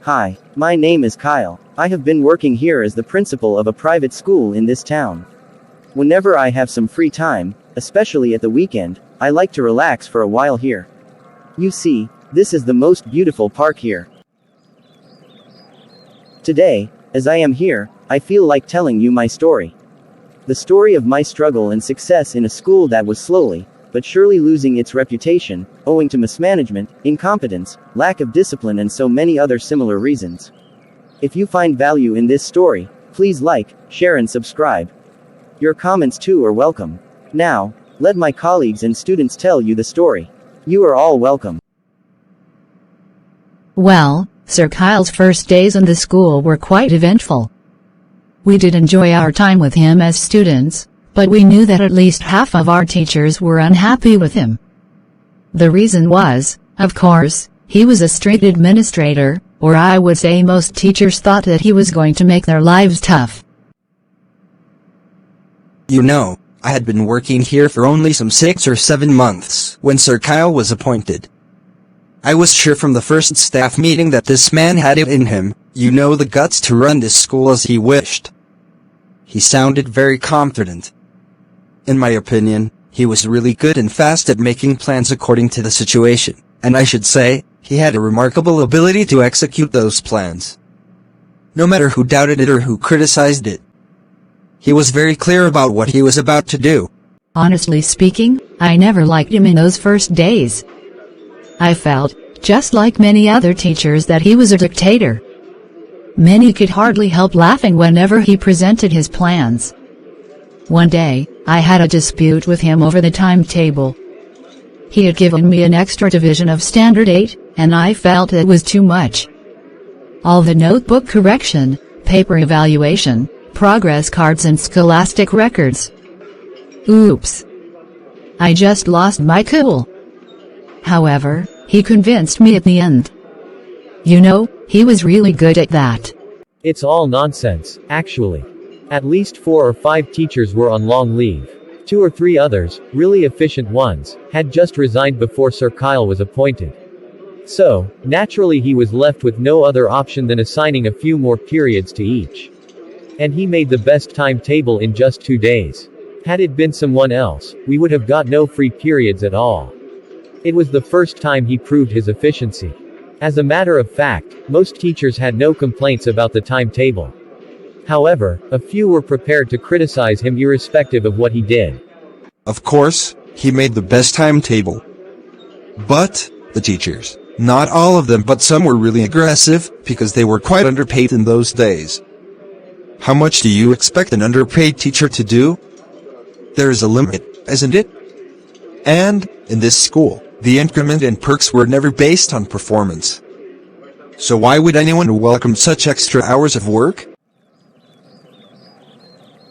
Hi, my name is Kyle. I have been working here as the principal of a private school in this town. Whenever I have some free time, especially at the weekend, I like to relax for a while here. You see, this is the most beautiful park here. Today, as I am here, I feel like telling you my story. The story of my struggle and success in a school that was slowly, but surely losing its reputation, owing to mismanagement, incompetence, lack of discipline and so many other similar reasons. If you find value in this story, please like, share and subscribe. Your comments too are welcome. Now, let my colleagues and students tell you the story. You are all welcome. Well, Sir Kyle's first days in the school were quite eventful. We did enjoy our time with him as students, but we knew that at least half of our teachers were unhappy with him. The reason was, of course, he was a strict administrator, or I would say most teachers thought that he was going to make their lives tough. You know, I had been working here for only some 6 or 7 months when Sir Kyle was appointed. I was sure from the first staff meeting that this man had it in him, you know, the guts to run this school as he wished. He sounded very confident. In my opinion, he was really good and fast at making plans according to the situation, and I should say, he had a remarkable ability to execute those plans. No matter who doubted it or who criticized it. He was very clear about what he was about to do. Honestly speaking, I never liked him in those first days. I felt, just like many other teachers, that he was a dictator. Many could hardly help laughing whenever he presented his plans. One day, I had a dispute with him over the timetable. He had given me an extra division of Standard 8, and I felt it was too much. All the notebook correction, paper evaluation, progress cards and scholastic records. Oops. I just lost my cool. However, he convinced me at the end. You know, he was really good at that. It's all nonsense, actually. At least 4 or 5 teachers were on long leave. 2 or 3 others, really efficient ones, had just resigned before Sir Kyle was appointed. So, naturally he was left with no other option than assigning a few more periods to each. And he made the best timetable in just 2 days. Had it been someone else, we would have got no free periods at all. It was the first time he proved his efficiency. As a matter of fact, most teachers had no complaints about the timetable. However, a few were prepared to criticize him irrespective of what he did. Of course, he made the best timetable. But, the teachers, not all of them but some were really aggressive, because they were quite underpaid in those days. How much do you expect an underpaid teacher to do? There is a limit, isn't it? And, in this school, the increment and perks were never based on performance. So why would anyone welcome such extra hours of work?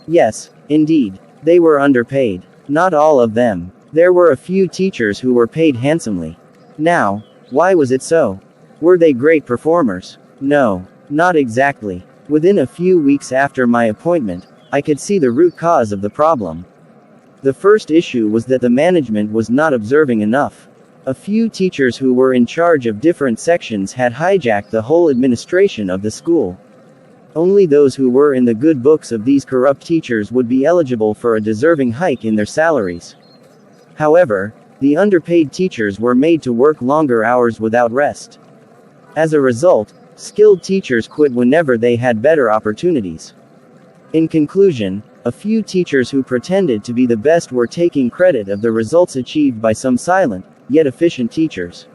Yes, indeed. They were underpaid. Not all of them. There were a few teachers who were paid handsomely. Now, why was it so? Were they great performers? No, not exactly. Within a few weeks after my appointment, I could see the root cause of the problem. The first issue was that the management was not observing enough. A few teachers who were in charge of different sections had hijacked the whole administration of the school. Only those who were in the good books of these corrupt teachers would be eligible for a deserving hike in their salaries. However, the underpaid teachers were made to work longer hours without rest. As a result, skilled teachers quit whenever they had better opportunities. In conclusion, a few teachers who pretended to be the best were taking credit of the results achieved by some silent, yet efficient teachers.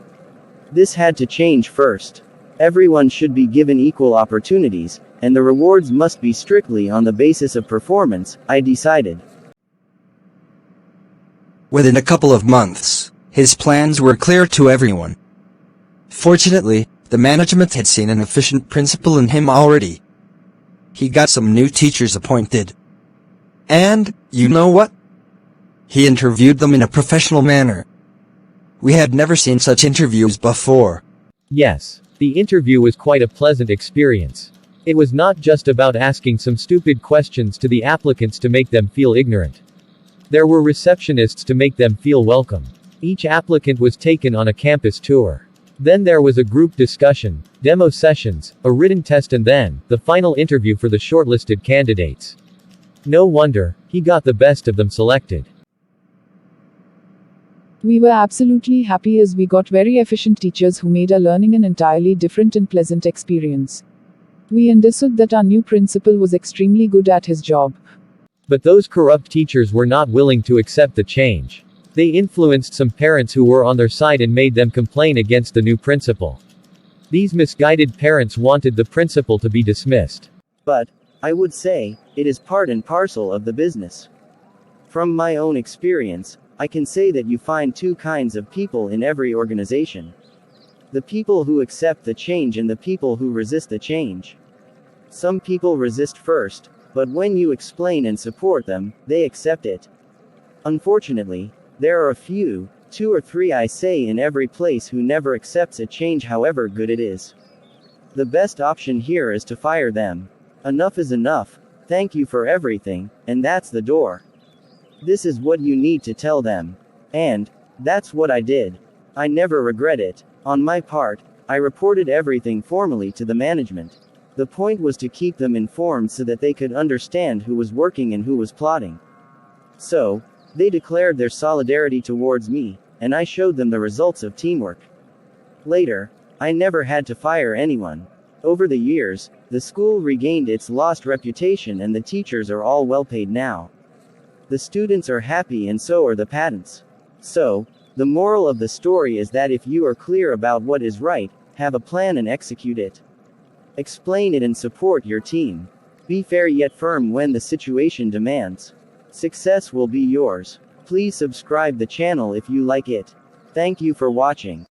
This had to change first. Everyone should be given equal opportunities, and the rewards must be strictly on the basis of performance, I decided. Within a couple of months, his plans were clear to everyone. Fortunately, the management had seen an efficient principal in him already. He got some new teachers appointed. And, you know what? He interviewed them in a professional manner. We had never seen such interviews before. Yes, the interview was quite a pleasant experience. It was not just about asking some stupid questions to the applicants to make them feel ignorant. There were receptionists to make them feel welcome. Each applicant was taken on a campus tour. Then there was a group discussion, demo sessions, a written test and then, the final interview for the shortlisted candidates. No wonder, he got the best of them selected. We were absolutely happy as we got very efficient teachers who made our learning an entirely different and pleasant experience. We understood that our new principal was extremely good at his job. But those corrupt teachers were not willing to accept the change. They influenced some parents who were on their side and made them complain against the new principal. These misguided parents wanted the principal to be dismissed. But, I would say, it is part and parcel of the business. From my own experience, I can say that you find two kinds of people in every organization. The people who accept the change and the people who resist the change. Some people resist first, but when you explain and support them, they accept it. Unfortunately, there are a few, 2 or 3 I say in every place who never accepts a change however good it is. The best option here is to fire them. Enough is enough, thank you for everything, and that's the door. This is what you need to tell them. And, that's what I did. I never regret it. On my part, I reported everything formally to the management. The point was to keep them informed so that they could understand who was working and who was plotting. So, they declared their solidarity towards me, and I showed them the results of teamwork. Later, I never had to fire anyone. Over the years, the school regained its lost reputation and the teachers are all well paid now. The students are happy and so are the parents. So, the moral of the story is that if you are clear about what is right, have a plan and execute it. Explain it and support your team. Be fair yet firm when the situation demands. Success will be yours. Please subscribe the channel if you like it. Thank you for watching.